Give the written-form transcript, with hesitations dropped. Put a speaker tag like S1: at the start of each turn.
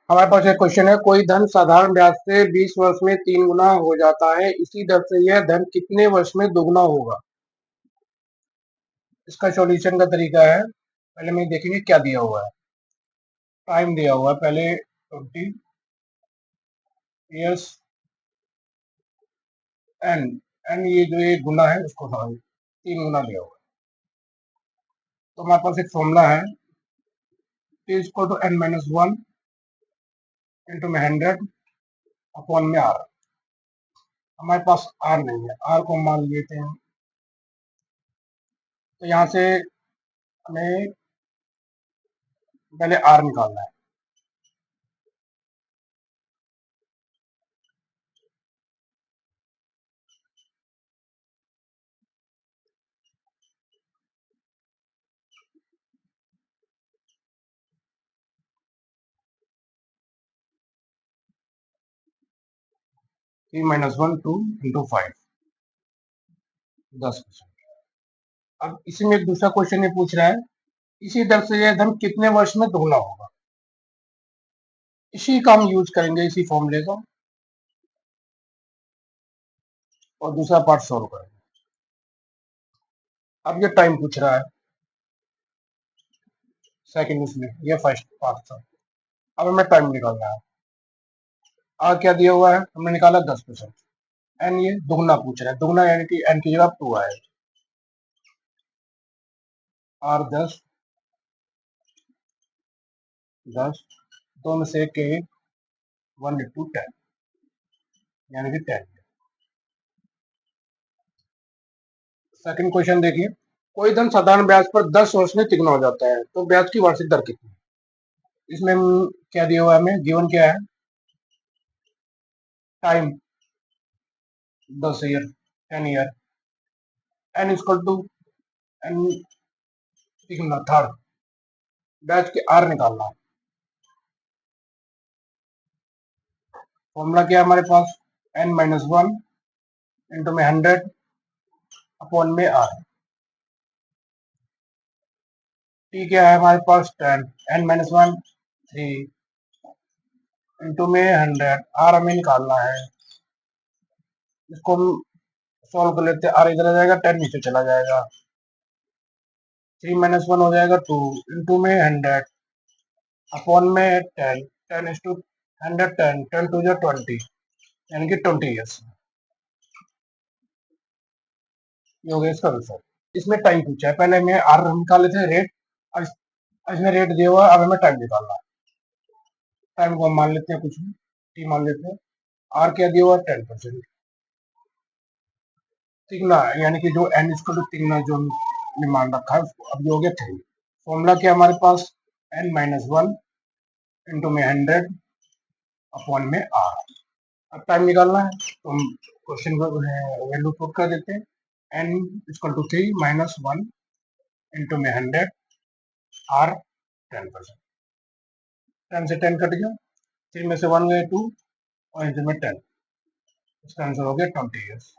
S1: हमारे पास एक क्वेश्चन है, कोई धन साधारण ब्याज से 20 वर्ष में 3 गुना हो जाता है, इसी दर से यह धन कितने वर्ष में दोगुना होगा। इसका सॉल्यूशन का तरीका है, पहले में देखेंगे क्या दिया हुआ है। टाइम दिया हुआ है पहले 20 ईयर्स एन ये जो ये गुना है उसको समझ 3 गुना दिया हुआ है। तो हमारे पास एक फॉर्मूला है, T equal to n minus 1 into में 100 अपॉन में r। हमारे पास r नहीं है, r को मान लेते हैं। तो यहाँ से हमें पहले r निकालना है। Three minus 1 2 into 5 10%। अब इसी में एक दूसरा क्वेश्चन ये पूछ रहा है, इसी दर से यह धन कितने वर्ष में दोगुना होगा। इसी का हम यूज करेंगे, इसी फॉर्मूले का, और दूसरा पार्ट सॉल्व करेंगे। अब ये टाइम पूछ रहा है सेकंड इसमें, ये फर्स्ट पार्ट था। अब हमें टाइम निकालना है। क्या दिया हुआ है, हमने निकाला 10%। एन ये दुगना पूछ रहा है, दुगना यानी कि एन की जगह 2 आए, आर 10 10 दो में से के 1 इंटू 10 यानी कि 10। सेकंड क्वेश्चन देखिए, कोई धन साधारण ब्याज पर 10 वर्ष में तिगुना हो जाता है, तो ब्याज की वार्षिक दर कितनी है। इसमें क्या दिया हुआ है, हमें गिवन क्या है, time 10 year 10 year, N equal to N तिगुना थर्ड, ब्याज के आर निकालना है। फॉर्मूला क्या है हमारे पास, एन माइनस 1 इंटू में 100 अपॉन में आर। टी क्या है हमारे पास 10, एन माइनस 1 3 इंटू में 100, आर हमें निकालना है। इसको हम सॉल्व कर लेते हैं, आर इधर आ जाएगा, 10 नीचे चला जाएगा, 3 माइनस 1 हो जाएगा 2 इंटू में 100 अपॉन में 10, 10 इज टू 100 10 10 टू 20 यानी कि 20 ईयर्स। ये हो गया इसका आंसर। इसमें टाइम पूछा है, पहले हमें आर निकाले थे रेट, अब इसमें रेट दिया हुआ है, अब हमें टाइम निकालना है। टाइम को हम मान लेते हैं, कुछ भी टी मान लेते हैं। आर क्या दिया हुआ है 10%, तिगना यानी कि जो एन इसको तिगना जो हमने मान रखा है उसको, अब ये हो गया 3। फॉर्मूला क्या हमारे पास, एन माइनस 1 इंटू में 100 अपॉन में आर। अब टाइम निकालना है तो हम क्वेश्चन को वैल्यू पुट कर देते हैं, N equal to 3 minus 1 into में 100 आर 10%। 10 से 10 कट गया, 3 में से 1 गए 2 और इंटू में 10, इसका आंसर हो गया 20 ईयर्स।